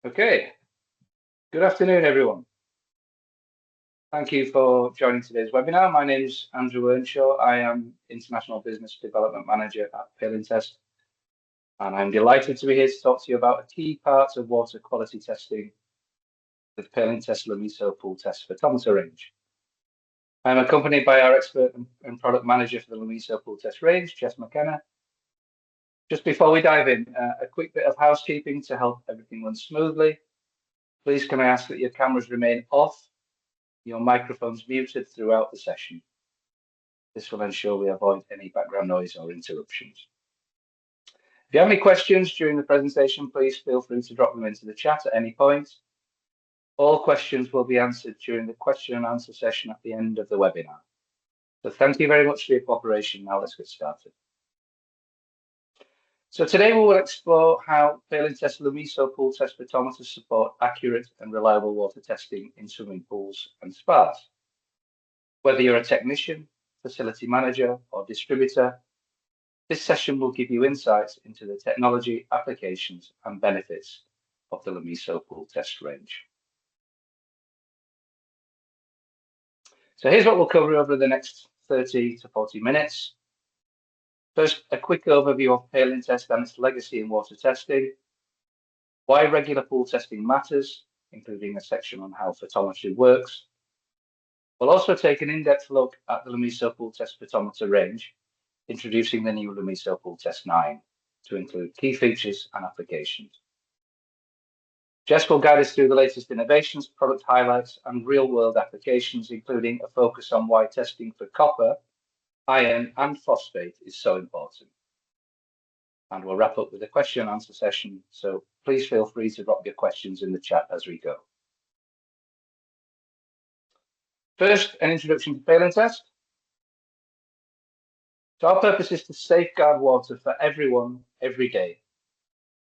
Okay, good afternoon, everyone. Thank you for joining today's webinar. My name is Andrew Earnshaw. I am International Business Development Manager at Photometers, and I'm delighted to be here to talk to you about a key part of water quality testing with Photometers Lumiso Pooltest photometer range. I'm accompanied by our expert and product manager for the Lumiso Pooltest range, Jess McKenna. Just before we dive in, a quick bit of housekeeping to help everything run smoothly. Please can I ask that your cameras remain off, your microphones muted throughout the session. This will ensure we avoid any background noise or interruptions. If you have any questions during the presentation, please feel free to drop them into the chat at any point. All questions will be answered during the question and answer session at the end of the webinar. So thank you very much for your cooperation. Now let's get started. So today we will explore how Photometers Lumiso Pooltest photometers support accurate and reliable water testing in swimming pools and spas. Whether you're a technician, facility manager, or distributor, this session will give you insights into the technology, applications, and benefits of the Lumiso Pooltest range. So here's what we'll cover over the next 30 to 40 minutes. First, a quick overview of Photometers and its legacy in water testing, why regular pool testing matters, including a section on how photometry works. We'll also take an in-depth look at the Lumiso Pooltest photometer range, introducing the new Lumiso Pooltest 9 to include key features and applications. Jess will guide us through the latest innovations, product highlights, and real-world applications, including a focus on why testing for copper, iron, and phosphate is so important. And we'll wrap up with a question and answer session, so please feel free to drop your questions in the chat as we go. First, an introduction to Photometers. So our purpose is to safeguard water for everyone, every day.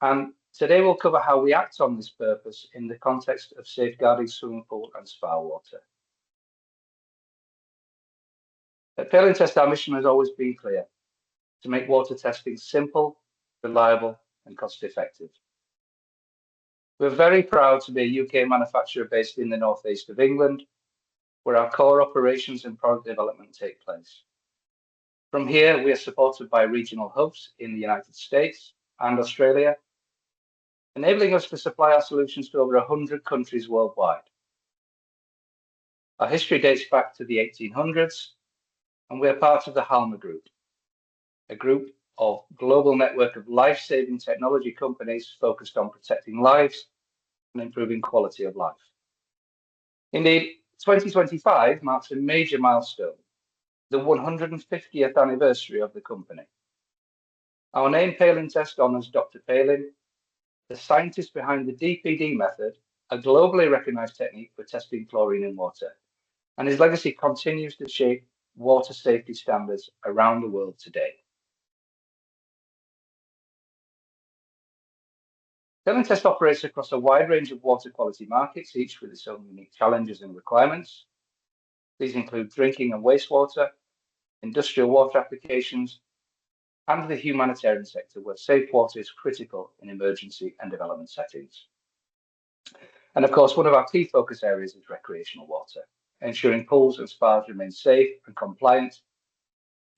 And today we'll cover how we act on this purpose in the context of safeguarding swimming pool and spa water. At Photometers, our mission has always been clear: to make water testing simple, reliable, and cost-effective. We're very proud to be a UK manufacturer based in the northeast of England, where our core operations and product development take place. From here, we are supported by regional hubs in the United States and Australia, enabling us to supply our solutions to over 100 countries worldwide. Our history dates back to the 1800s, and we are part of the Halma Group, a group of global network of life-saving technology companies focused on protecting lives and improving quality of life. Indeed, 2025 marks a major milestone, the 150th anniversary of the company. Our name Photometers honors Dr. Palin, the scientist behind the DPD method, a globally recognized technique for testing chlorine in water, and his legacy continues to shape water safety standards around the world today. Photometers operates across a wide range of water quality markets, each with its own unique challenges and requirements. These include drinking and wastewater, industrial water applications, and the humanitarian sector, where safe water is critical in emergency and development settings. And of course, one of our key focus areas is recreational water, ensuring pools and spas remain safe and compliant.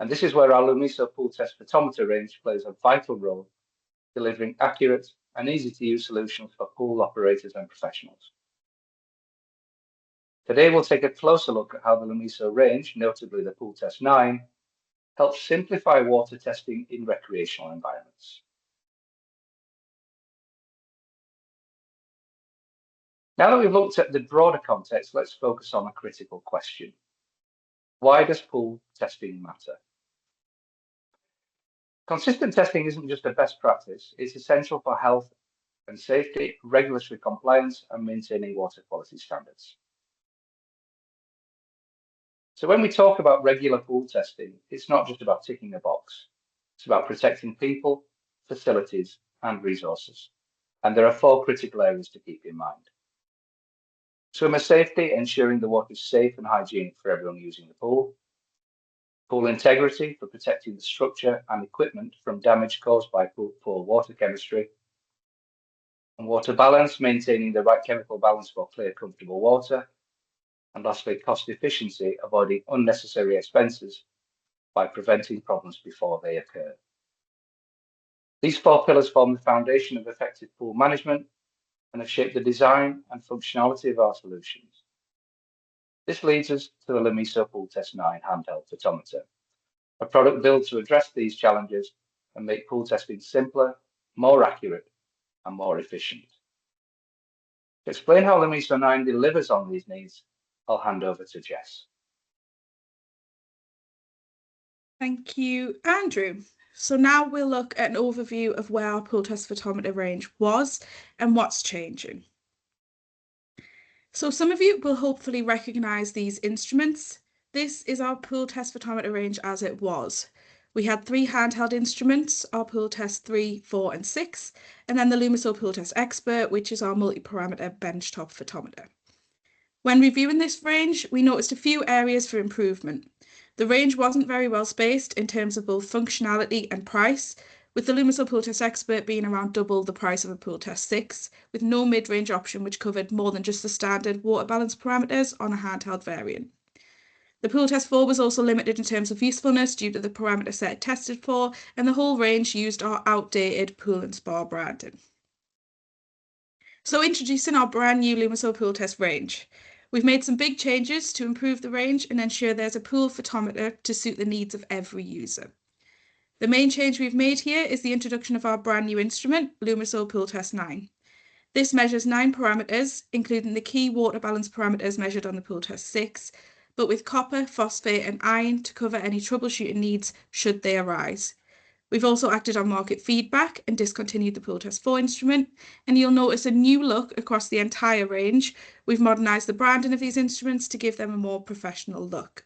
And this is where our Lumiso Pooltest photometer range plays a vital role, delivering accurate and easy-to-use solutions for pool operators and professionals. Today, we'll take a closer look at how the Lumiso range, notably the Pooltest 9, helps simplify water testing in recreational environments. Now that we've looked at the broader context, let's focus on a critical question. Why does pool testing matter? Consistent testing isn't just a best practice, it's essential for health and safety, regulatory compliance, and maintaining water quality standards. So when we talk about regular pool testing, it's not just about ticking a box. It's about protecting people, facilities, and resources. And there are 4 critical areas to keep in mind. Swimmer safety, ensuring the water is safe and hygienic for everyone using the pool. Pool integrity, for protecting the structure and equipment from damage caused by poor water chemistry. And water balance, maintaining the right chemical balance for clear, comfortable water. And lastly, cost efficiency, avoiding unnecessary expenses by preventing problems before they occur. These 4 pillars form the foundation of effective pool management and have shaped the design and functionality of our solutions. This leads us to the Lumiso Pooltest 9 handheld photometer, a product built to address these challenges and make pool testing simpler, more accurate, and more efficient. To explain how Lumiso 9 delivers on these needs, I'll hand over to Jess. Thank you, Andrew. So now we'll look at an overview of where our Pooltest photometer range was and what's changing. So some of you will hopefully recognise these instruments. This is our Pooltest photometer range as it was. We had 3 handheld instruments, our Pooltest 3, 4 and 6, and then the Lumiso Pooltest Expert, which is our multi-parameter benchtop photometer. When reviewing this range, we noticed a few areas for improvement. The range wasn't very well spaced in terms of both functionality and price, with the Lumiso Pooltest Expert being around double the price of a Pooltest 6, with no mid-range option which covered more than just the standard water balance parameters on a handheld variant. The Pooltest 4 was also limited in terms of usefulness due to the parameter set it tested for, and the whole range used our outdated Pool and Spa branding. So introducing our brand new Lumiso Pooltest range. We've made some big changes to improve the range and ensure there's a pool photometer to suit the needs of every user. The main change we've made here is the introduction of our brand new instrument, Lumiso Pooltest 9. This measures 9 parameters, including the key water balance parameters measured on the Pooltest 6, but with copper, phosphate and iron to cover any troubleshooting needs should they arise. We've also acted on market feedback and discontinued the Pooltest 4 instrument, and you'll notice a new look across the entire range. We've modernised the branding of these instruments to give them a more professional look.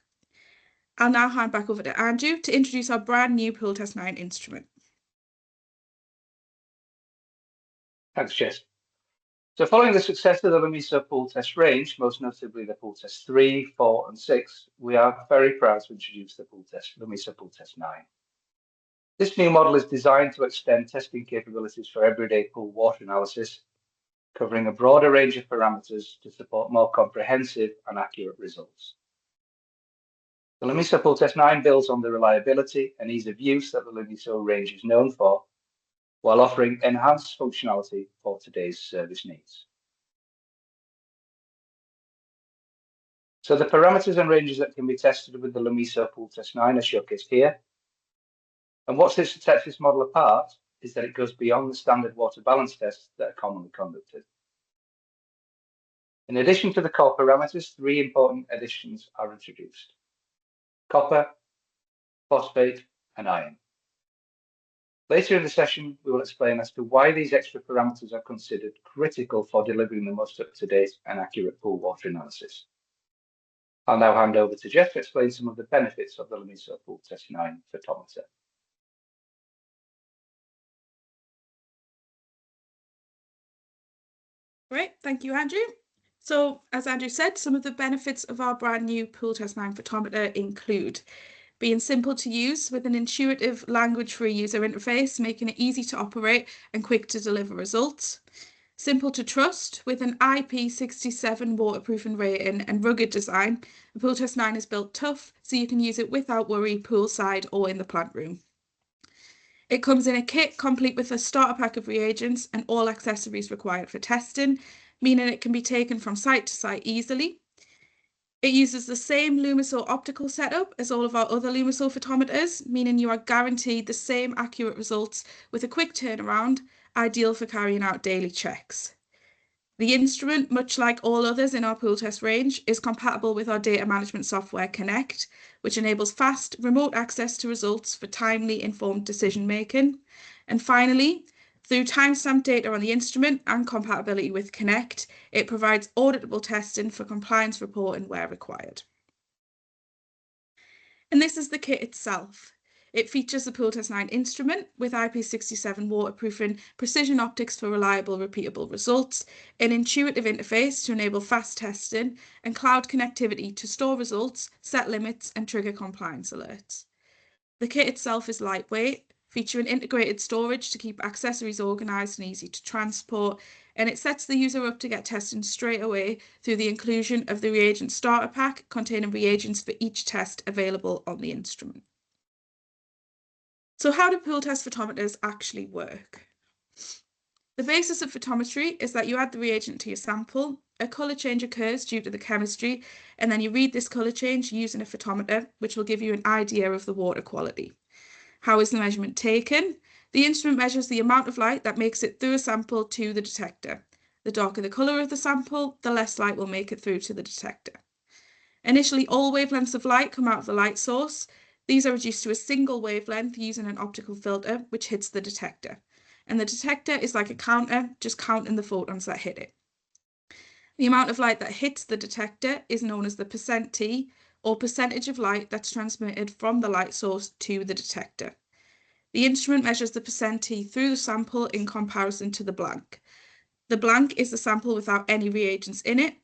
I'll now hand back over to Andrew to introduce our brand new Pooltest 9 instrument. Thanks, Jess. So following the success of the Lumiso Pooltest range, most notably the Pooltest 3, 4 and 6, we are very proud to introduce the Lumiso Pooltest 9. This new model is designed to extend testing capabilities for everyday pool water analysis, covering a broader range of parameters to support more comprehensive and accurate results. The Lumiso Pooltest 9 builds on the reliability and ease of use that the Lumiso range is known for, while offering enhanced functionality for today's service needs. So the parameters and ranges that can be tested with the Lumiso Pooltest 9 are showcased here. And what sets this model apart is that it goes beyond the standard water balance tests that are commonly conducted. In addition to the core parameters, 3 important additions are introduced: copper, phosphate, and iron. Later in the session, we will explain as to why these extra parameters are considered critical for delivering the most up-to-date and accurate pool water analysis. I'll now hand over to Jeff to explain some of the benefits of the Lumiso Pooltest 9 photometer. Great, thank you, Andrew. So, as Andrew said, some of the benefits of our brand new Pooltest 9 photometer include being simple to use with an intuitive language-free user interface, making it easy to operate and quick to deliver results. Simple to trust with an IP67 waterproofing rating and rugged design. The Pooltest 9 is built tough, so you can use it without worry poolside or in the plant room. It comes in a kit complete with a starter pack of reagents and all accessories required for testing, meaning it can be taken from site to site easily. It uses the same Lumiso optical setup as all of our other Lumiso photometers, meaning you are guaranteed the same accurate results with a quick turnaround, ideal for carrying out daily checks. The instrument, much like all others in our Pooltest range, is compatible with our data management software Connect, which enables fast, remote access to results for timely, informed decision-making. And finally, through timestamp data on the instrument and compatibility with Connect, it provides auditable testing for compliance reporting where required. And this is the kit itself. It features the Pooltest 9 instrument with IP67 waterproofing, precision optics for reliable, repeatable results, an intuitive interface to enable fast testing, and cloud connectivity to store results, set limits, and trigger compliance alerts. The kit itself is lightweight, feature an integrated storage to keep accessories organised and easy to transport, and it sets the user up to get testing straight away through the inclusion of the reagent starter pack containing reagents for each test available on the instrument. So how do pool test photometers actually work? The basis of photometry is that you add the reagent to your sample, a colour change occurs due to the chemistry, and then you read this colour change using a photometer, which will give you an idea of the water quality. How is the measurement taken? The instrument measures the amount of light that makes it through a sample to the detector. The darker the colour of the sample, the less light will make it through to the detector. Initially, all wavelengths of light come out of the light source. These are reduced to a single wavelength using an optical filter, which hits the detector. And the detector is like a counter, just counting the photons that hit it. The amount of light that hits the detector is known as the percent T, or percentage of light that's transmitted from the light source to the detector. The instrument measures the percent T through the sample in comparison to the blank. The blank is the sample without any reagents in it.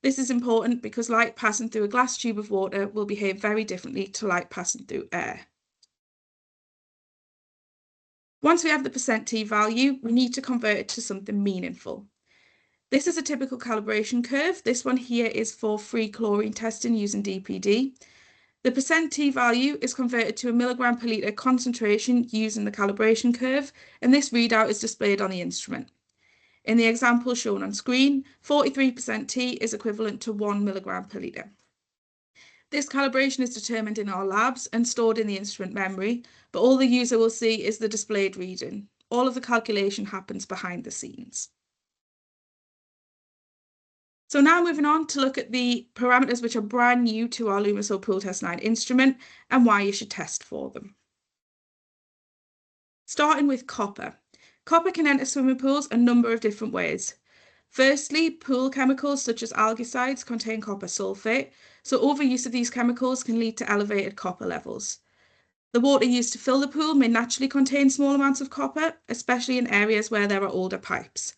This is important because light passing through a glass tube of water will behave very differently to light passing through air. Once we have the percent T value, we need to convert it to something meaningful. This is a typical calibration curve. This one here is for free chlorine testing using DPD. The percent T value is converted to a milligram per litre concentration using the calibration curve, and this readout is displayed on the instrument. In the example shown on screen, 43% T is equivalent to 1 milligram per litre. This calibration is determined in our labs and stored in the instrument memory, but all the user will see is the displayed reading. All of the calculation happens behind the scenes. So now moving on to look at the parameters which are brand new to our Lumiso Pooltest 9 instrument and why you should test for them. Starting with copper. Copper can enter swimming pools a number of different ways. Firstly, pool chemicals such as algicides contain copper sulfate, so overuse of these chemicals can lead to elevated copper levels. The water used to fill the pool may naturally contain small amounts of copper, especially in areas where there are older pipes.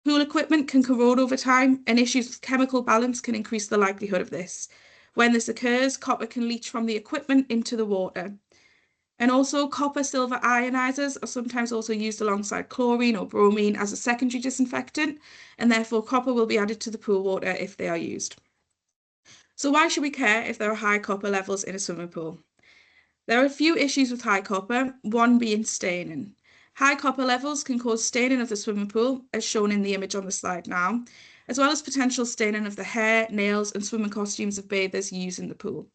Pool equipment can corrode over time, and issues with chemical balance can increase the likelihood of this. When this occurs, copper can leach from the equipment into the water. And also, copper-silver ionizers are sometimes also used alongside chlorine or bromine as a secondary disinfectant, and therefore copper will be added to the pool water if they are used. So why should we care if there are high copper levels in a swimming pool? There are a few issues with high copper, one being staining. High copper levels can cause staining of the swimming pool, as shown in the image on the slide now, as well as potential staining of the hair, nails, and swimming costumes of bathers using the pool.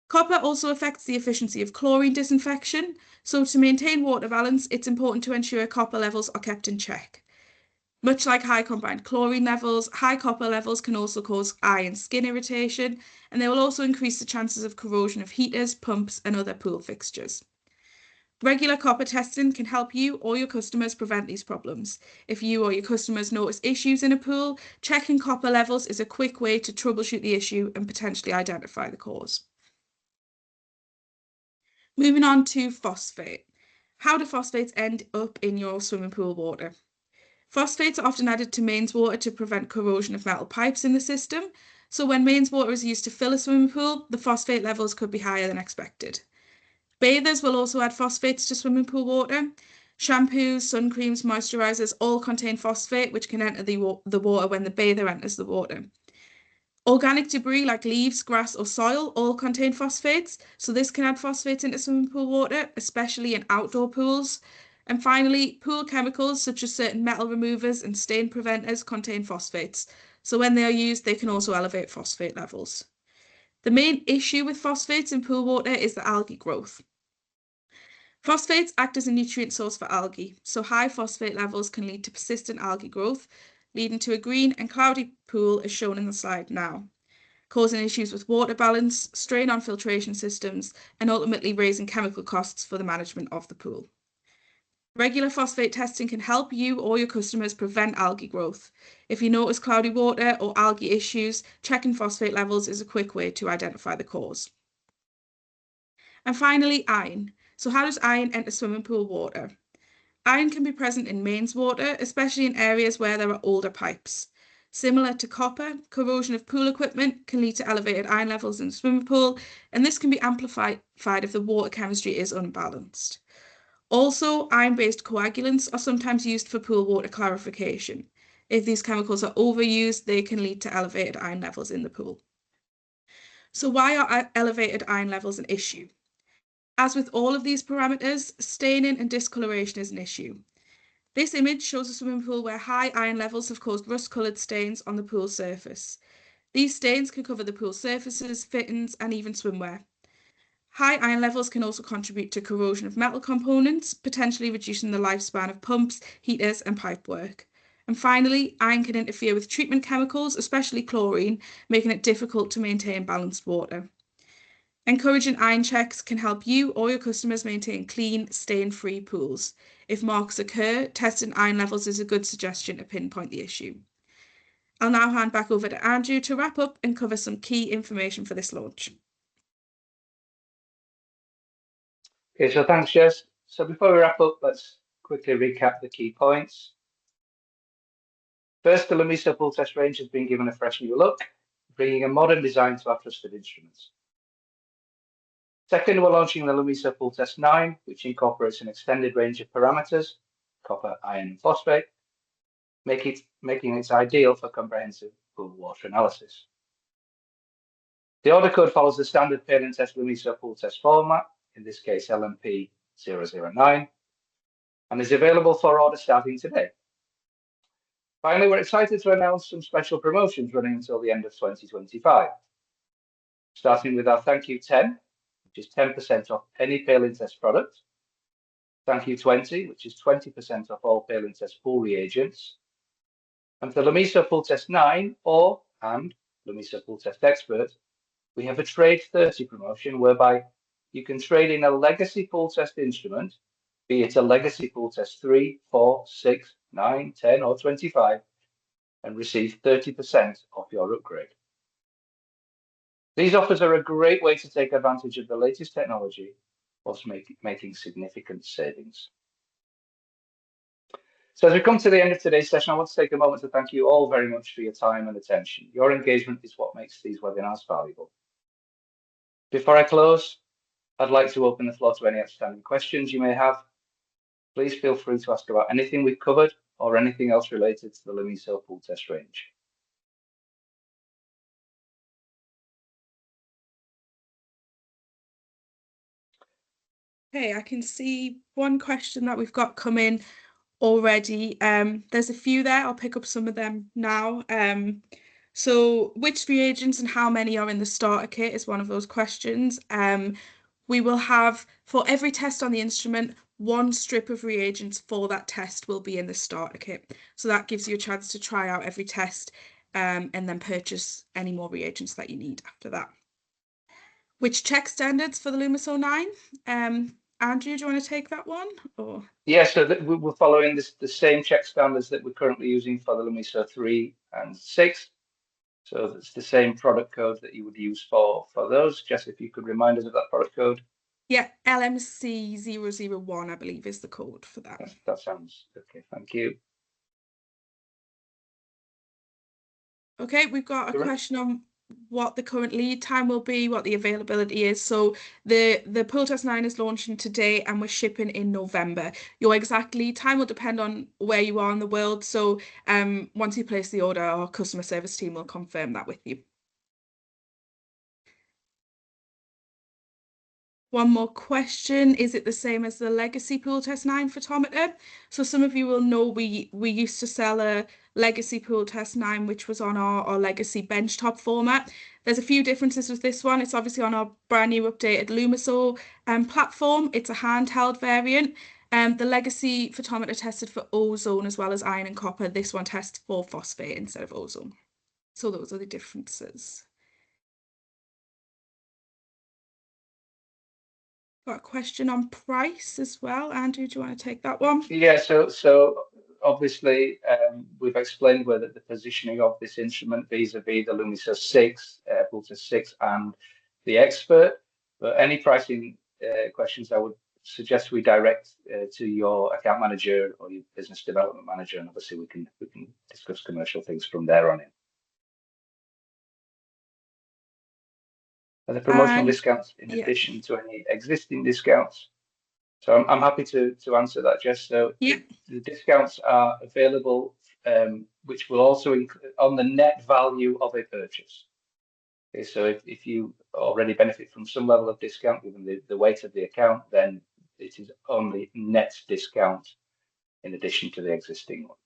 Copper also affects the efficiency of chlorine disinfection, so to maintain water balance, it's important to ensure copper levels are kept in check. Much like high combined chlorine levels, high copper levels can also cause eye and skin irritation, and they will also increase the chances of corrosion of heaters, pumps, and other pool fixtures. Regular copper testing can help you or your customers prevent these problems. If you or your customers notice issues in a pool, checking copper levels is a quick way to troubleshoot the issue and potentially identify the cause. Moving on to phosphate. How do phosphates end up in your swimming pool water? Phosphates are often added to mains water to prevent corrosion of metal pipes in the system, so when mains water is used to fill a swimming pool, the phosphate levels could be higher than expected. Bathers will also add phosphates to swimming pool water. Shampoos, sun creams, moisturizers all contain phosphate, which can enter the water when the bather enters the water. Organic debris like leaves, grass, or soil all contain phosphates, so this can add phosphates into swimming pool water, especially in outdoor pools. And finally, pool chemicals such as certain metal removers and stain preventers contain phosphates, so when they are used, they can also elevate phosphate levels. The main issue with phosphates in pool water is the algae growth. Phosphates act as a nutrient source for algae, so high phosphate levels can lead to persistent algae growth, leading to a green and cloudy pool as shown in the slide now, causing issues with water balance, strain on filtration systems, and ultimately raising chemical costs for the management of the pool. Regular phosphate testing can help you or your customers prevent algae growth. If you notice cloudy water or algae issues, checking phosphate levels is a quick way to identify the cause. And finally, iron. So how does iron enter swimming pool water? Iron can be present in mains water, especially in areas where there are older pipes. Similar to copper, corrosion of pool equipment can lead to elevated iron levels in the swimming pool, and this can be amplified if the water chemistry is unbalanced. Also, iron-based coagulants are sometimes used for pool water clarification. If these chemicals are overused, they can lead to elevated iron levels in the pool. So why are elevated iron levels an issue? As with all of these parameters, staining and discoloration is an issue. This image shows a swimming pool where high iron levels have caused rust-coloured stains on the pool surface. These stains can cover the pool surfaces, fittings, and even swimwear. High iron levels can also contribute to corrosion of metal components, potentially reducing the lifespan of pumps, heaters, and pipework. And finally, iron can interfere with treatment chemicals, especially chlorine, making it difficult to maintain balanced water. Encouraging iron checks can help you or your customers maintain clean, stain-free pools. If marks occur, testing iron levels is a good suggestion to pinpoint the issue. I'll now hand back over to Andrew to wrap up and cover some key information for this launch. Okay, so thanks, Jess. So before we wrap up, let's quickly recap the key points. First, the Lumiso Pooltest range has been given a fresh new look, bringing a modern design to our trusted instruments. Second, we're launching the Lumiso Pooltest 9, which incorporates an extended range of parameters, copper, iron, and phosphate, making it ideal for comprehensive pool water analysis. The order code follows the standard Pale and Test Lumiso Pooltest format, in this case LMP 009, and is available for order starting today. Finally, we're excited to announce some special promotions running until the end of 2025, starting with our Thank You 10, which is 10% off any Pale and Test product, Thank You 20, which is 20% off all Pale and Test pool reagents, and for the Lumiso Pooltest 9 and Lumiso Pooltest Expert, we have a Trade 30 promotion whereby you can trade in a legacy Pooltest instrument, be it a legacy Pooltest 3, 4, 6, 9, 10, or 25, and receive 30% off your upgrade. These offers are a great way to take advantage of the latest technology whilst making significant savings. So as we come to the end of today's session, I want to take a moment to thank you all very much for your time and attention. Your engagement is what makes these webinars valuable. Before I close, I'd like to open the floor to any outstanding questions you may have. Please feel free to ask about anything we've covered or anything else related to the Lumiso Pooltest range. Okay, I can see one question that we've got coming already. There's a few there. I'll pick up some of them now. So which reagents and how many are in the starter kit is one of those questions. We will have, for every test on the instrument, one strip of reagents for that test will be in the starter kit. So that gives you a chance to try out every test and then purchase any more reagents that you need after that. Which check standards for the Lumiso 9? Andrew, do you want to take that one? Or Yeah, so we're following the same check standards that we're currently using for the Lumiso 3 and 6. So it's the same product code that you would use for those. Jess, if you could remind us of that product code. yeah, LMC 001, I believe, is the code for that. That sounds okay. Thank you. Okay, we've got a question on what the current lead time will be, what the availability is. So the Pooltest 9 is launching today and we're shipping in November. Your exact lead time will depend on where you are in the world. So once you place the order, our customer service team will confirm that with you. One more question. Is it the same as the legacy Pooltest 9 photometer? So some of you will know we used to sell a legacy Pooltest 9, which was on our legacy benchtop format. There's a few differences with this one. It's obviously on our brand new updated Lumiso platform. It's a handheld variant. The legacy photometer tested for ozone as well as iron and copper. This one tests for phosphate instead of ozone. So those are the differences. Got a question on price as well. Andrew, do you want to take that one? Yeah, so obviously we've explained whether the positioning of this instrument vis-a-vis the Lumiso 6, Pooltest 6 and the Expert. But any pricing questions I would suggest we direct to your account manager or your business development manager, and obviously we can discuss commercial things from there on in. Are there promotional discounts in addition to any existing discounts? So I'm happy to answer that, Jess. So Yeah. the discounts are available, which will also include on the net value of a purchase. Okay, so if you already benefit from some level of discount given the weight of the account, then it is only net discount in addition to the existing one.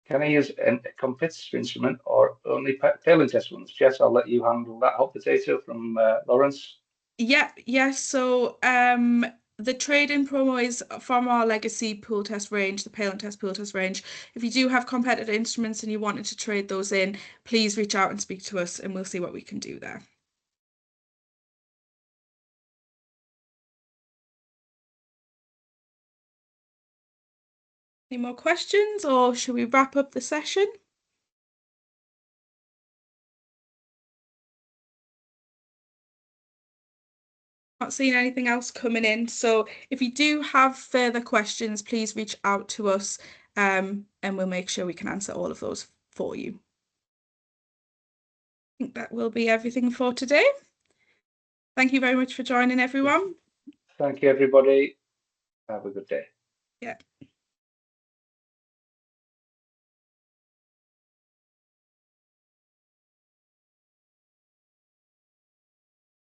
Can I use a competitor instrument or only failing test ones? Jess, I'll let you handle that hot potato from Lawrence. Yeah. So the trade-in promo is from our legacy pool test range, the Pale and Test pool test range. If you do have competitor instruments and you wanted to trade those in, please reach out and speak to us and we'll see what we can do there. Any more questions or should we wrap up the session? Not seeing anything else coming in. So if you do have further questions, please reach out to us and we'll make sure we can answer all of those for you. I think that will be everything for today. Thank you very much for joining, everyone. Thank you, everybody. Have a good day. Yeah.